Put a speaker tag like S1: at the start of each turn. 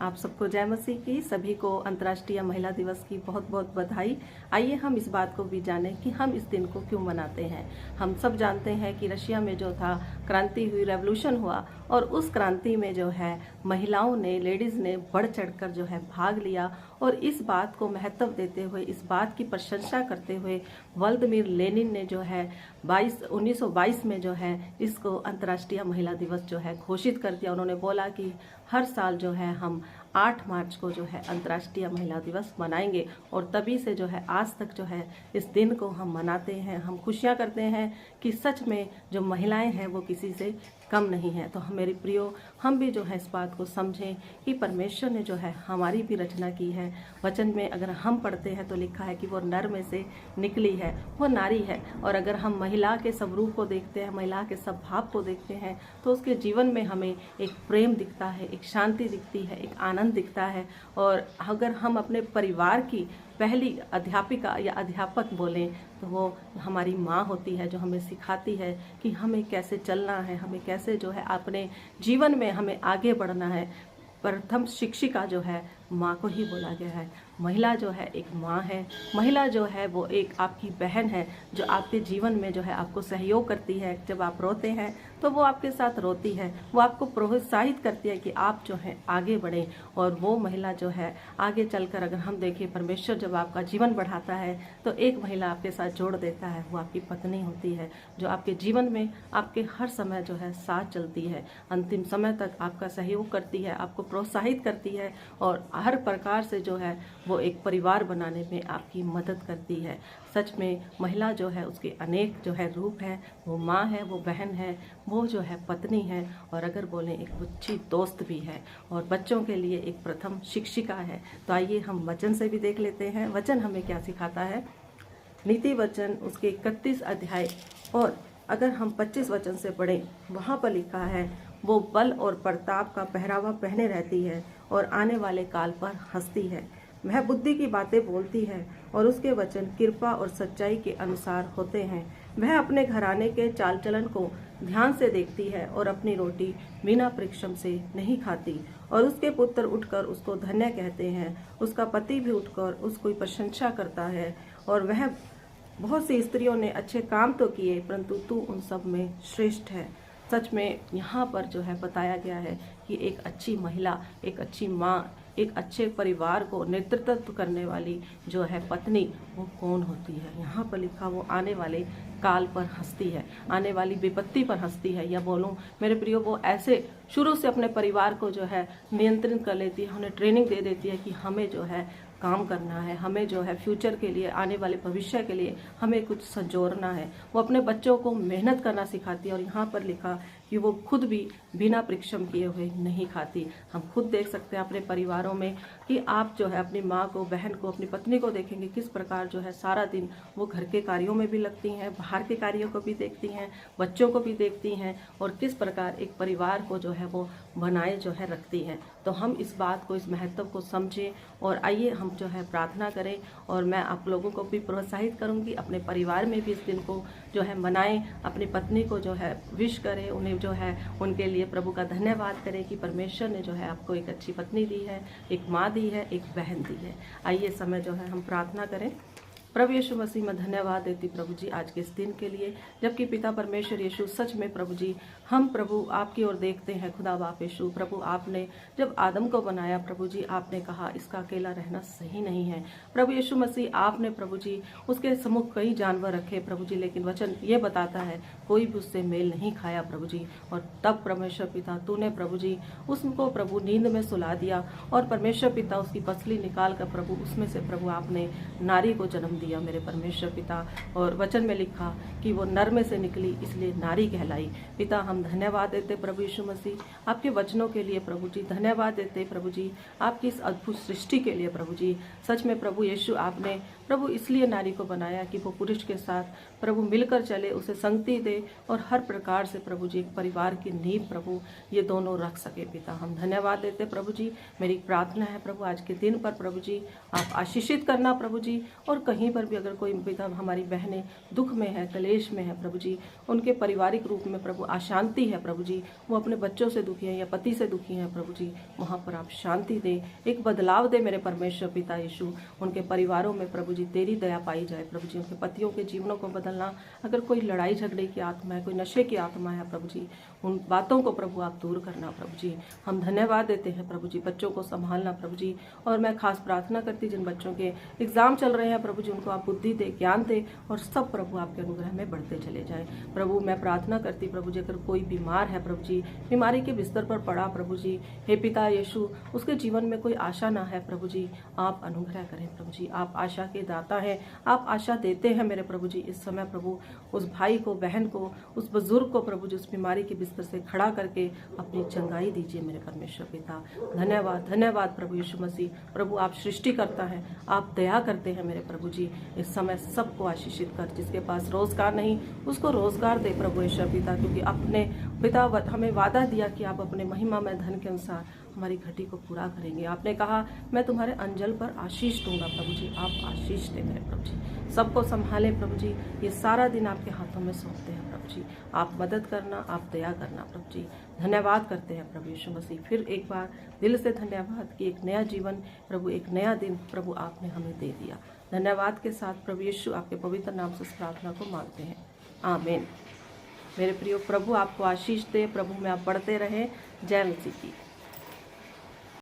S1: आप सबको जय मसीह की। सभी को अंतर्राष्ट्रीय महिला दिवस की बहुत बहुत बधाई। आइए हम इस बात को भी जानें कि हम इस दिन को क्यों मनाते हैं। हम सब जानते हैं कि रशिया में जो था क्रांति हुई, रेवोल्यूशन हुआ, और उस क्रांति में जो है महिलाओं ने, लेडीज़ ने बढ़ चढ़कर जो है भाग लिया। और इस बात को महत्व देते हुए, इस बात की प्रशंसा करते हुए व्लादिमीर लेनिन ने जो है 1922 में जो है इसको अंतर्राष्ट्रीय महिला दिवस जो है घोषित कर दिया। उन्होंने बोला कि हर साल जो है हम 8 मार्च को जो है अंतर्राष्ट्रीय महिला दिवस मनाएंगे, और तभी से जो है आज तक जो है इस दिन को हम मनाते हैं। हम खुशियाँ करते हैं कि सच में जो महिलाएं हैं वो किसी से कम नहीं है। तो मेरे प्रियो, हम भी जो है इस बात को समझें कि परमेश्वर ने जो है हमारी भी रचना की है। वचन में अगर हम पढ़ते हैं तो लिखा है कि वो नर में से निकली है, वो नारी है। और अगर हम महिला के स्वरूप को देखते हैं, महिला के स्वभाव को देखते हैं, तो उसके जीवन में हमें एक प्रेम दिखता है, एक शांति दिखती है, एक आनंद दिखता है। और अगर हम अपने परिवार की पहली अध्यापिका या अध्यापक बोलें तो वो हमारी माँ होती है, जो हमें सिखाती है कि हमें कैसे चलना है, हमें कैसे जो है अपने जीवन में हमें आगे बढ़ना है। प्रथम शिक्षिका जो है माँ को ही बोला गया है। महिला जो है एक माँ है। महिला जो है वो एक आपकी बहन है, जो आपके जीवन में जो है आपको सहयोग करती है। जब आप रोते हैं तो वो आपके साथ रोती है, वो आपको प्रोत्साहित करती है कि आप जो है आगे बढ़ें। और वो महिला जो है आगे चलकर, अगर हम देखें, परमेश्वर जब आपका जीवन बढ़ाता है तो एक महिला आपके साथ जोड़ देता है, वो आपकी पत्नी होती है, जो आपके जीवन में आपके हर समय जो है साथ चलती है, अंतिम समय तक आपका सहयोग करती है, आपको प्रोत्साहित करती है, और हर प्रकार से जो है वो एक परिवार बनाने में आपकी मदद करती है। सच में महिला जो है उसके अनेक जो है रूप है। वो माँ है, वो बहन है, वो जो है पत्नी है, और अगर बोलें एक अच्छी दोस्त भी है, और बच्चों के लिए एक प्रथम शिक्षिका है। तो आइए हम वचन से भी देख लेते हैं वचन हमें क्या सिखाता है। नीति वचन उसके 31 अध्याय, और अगर हम 25 वचन से पढ़ें, वहाँ पर लिखा है, वो बल और प्रताप का पहरावा पहने रहती है और आने वाले काल पर हंसती है। वह बुद्धि की बातें बोलती है और उसके वचन कृपा और सच्चाई के अनुसार होते हैं। वह अपने घराने के चाल चलन को ध्यान से देखती है और अपनी रोटी बिना परिश्रम से नहीं खाती। और उसके पुत्र उठकर उसको धन्य कहते हैं, उसका पति भी उठकर उसकी प्रशंसा करता है। और वह बहुत सी स्त्रियों ने अच्छे काम तो किए, परंतु तू उन सब में श्रेष्ठ है। सच में यहाँ पर जो है बताया गया है कि एक अच्छी महिला, एक अच्छी माँ, एक अच्छे परिवार को नेतृत्व करने वाली जो है पत्नी, वो कौन होती है। यहाँ पर लिखा, वो आने वाले काल पर हंसती है, आने वाली विपत्ति पर हंसती है। या बोलूँ मेरे प्रियो, वो ऐसे शुरू से अपने परिवार को जो है नियंत्रित कर लेती है, उन्हें ट्रेनिंग दे देती है कि हमें जो है काम करना है, हमें जो है फ्यूचर के लिए, आने वाले भविष्य के लिए हमें कुछ संजोरना है। वो अपने बच्चों को मेहनत करना सिखाती है। और यहाँ पर लिखा कि वो खुद भी बिना परिश्रम किए हुए नहीं खाती। हम खुद देख सकते हैं अपने परिवारों में कि आप जो है अपनी माँ को, बहन को, अपनी पत्नी को देखेंगे किस प्रकार जो है सारा दिन वो घर के कार्यों में भी लगती हैं, बाहर के कार्यों को भी देखती हैं, बच्चों को भी देखती हैं, और किस प्रकार एक परिवार को जो है वो बनाए जो है रखती हैं। तो हम इस बात को, इस महत्व को समझें, और आइए हम जो है प्रार्थना करें। और मैं आप लोगों को भी प्रोत्साहित करूंगी, अपने परिवार में भी इस दिन को जो है मनाएं, अपनी पत्नी को जो है विश करें, उन्हें जो है उनके लिए प्रभु का धन्यवाद करें कि परमेश्वर ने जो है आपको एक अच्छी पत्नी दी है, एक माँ दी है, एक बहन दी है। आइए समय जो है हम प्रार्थना करें। प्रभु यीशु मसीह में धन्यवाद देती प्रभु जी आज के इस दिन के लिए, जबकि पिता परमेश्वर यीशु, सच में प्रभु जी हम प्रभु आपकी ओर देखते हैं। खुदा बाप यीशु, प्रभु आपने जब आदम को बनाया प्रभु जी, आपने कहा इसका अकेला रहना सही नहीं है। प्रभु यीशु मसीह, आपने प्रभु जी उसके सम्मुख कई जानवर रखे प्रभु जी, लेकिन वचन ये बताता है कोई भी उससे मेल नहीं खाया प्रभु जी। और तब परमेश्वर पिता तूने प्रभु जी उसको प्रभु नींद में सुला दिया, और परमेश्वर पिता उसकी पसली निकाल कर प्रभु उसमें से प्रभु आपने नारी को जन्म दिया मेरे परमेश्वर पिता। और वचन में लिखा कि वो नर में से निकली, इसलिए नारी कहलाई। पिता हम धन्यवाद देते प्रभु यीशु मसीह आपके वचनों के लिए प्रभु जी, धन्यवाद देते प्रभु जी आपकी इस अद्भुत सृष्टि के लिए प्रभु जी। सच में प्रभु यीशु आपने प्रभु इसलिए नारी को बनाया कि वो पुरुष के साथ प्रभु मिलकर चले, उसे संगति दे, और हर प्रकार से प्रभु जी परिवार की नींव प्रभु ये दोनों रख सके। पिता हम धन्यवाद देते प्रभु जी। मेरी प्रार्थना है प्रभु आज के दिन पर प्रभु जी आप आशीषित करना प्रभु जी। और कहीं पर भी अगर कोई पिता, हमारी बहनें दुख में है, कलेश में है प्रभु जी, उनके पारिवारिक रूप में प्रभु अशांति शांति है प्रभु जी, वो अपने बच्चों से दुखी हैं या पति से दुखी हैं प्रभु जी, वहाँ पर आप शांति दे, एक बदलाव दे मेरे परमेश्वर पिता यीशु। उनके परिवारों में प्रभु जी तेरी दया पाई जाए प्रभु जी, उनके पतियों के जीवनों को बदलना। अगर कोई लड़ाई झगड़े की आत्मा है, कोई नशे की आत्मा है प्रभु जी, उन बातों को प्रभु आप दूर करना प्रभु जी। हम धन्यवाद देते हैं प्रभु जी, बच्चों को संभालना प्रभु जी। और मैं खास प्रार्थना करती जिन बच्चों के एग्जाम चल रहे हैं प्रभु जी, उनको आप बुद्धि दे, ज्ञान दे और सब प्रभु आपके अनुग्रह में बढ़ते चले जाए प्रभु। मैं प्रार्थना करती प्रभु जी, अगर कोई बीमार है प्रभु जी, बीमारी के बिस्तर पर पड़ा प्रभु जी, हे पिता यीशु, उसके जीवन में कोई आशा ना है प्रभु जी, आप अनुग्रह करें प्रभु जी। आप आशा के दाता हैं, आप आशा देते हैं मेरे प्रभु जी। इस समय प्रभु उस भाई को, बहन को, उस बुजुर्ग को प्रभु जी उस बीमारी के बिस्तर से खड़ा करके अपनी चंगाई दीजिए मेरे परमेश्वर पिता। धन्यवाद धन्यवाद प्रभु यीशु मसीह। प्रभु आप सृष्टि करता है, आप दया करते हैं मेरे प्रभु जी। इस समय सबको आशीषित कर, जिसके पास रोजगार नहीं उसको रोजगार दे प्रभु ईश्वर पिता, क्योंकि अपने पिता हमें वादा दिया कि आप अपने महिमा में धन के अनुसार हमारी घटी को पूरा करेंगे। आपने कहा मैं तुम्हारे अंजल पर आशीष दूंगा प्रभु जी, आप आशीष दे मेरे प्रभु जी। सबको संभालें प्रभु जी, ये सारा दिन आपके हाथों में सौंपते हैं प्रभु जी। आप मदद करना, आप दया करना प्रभु जी। धन्यवाद करते हैं प्रभु यीशु मसीह। फिर एक बार दिल से धन्यवाद कि एक नया जीवन प्रभु, एक नया दिन प्रभु आपने हमें दे दिया। धन्यवाद के साथ प्रभु यीशु आपके पवित्र नाम से इस प्रार्थना को मांगते हैं, आमीन। मेरे प्रिय प्रभु आपको आशीष दे, प्रभु में आप बढ़ते रहें। जय मसीह की।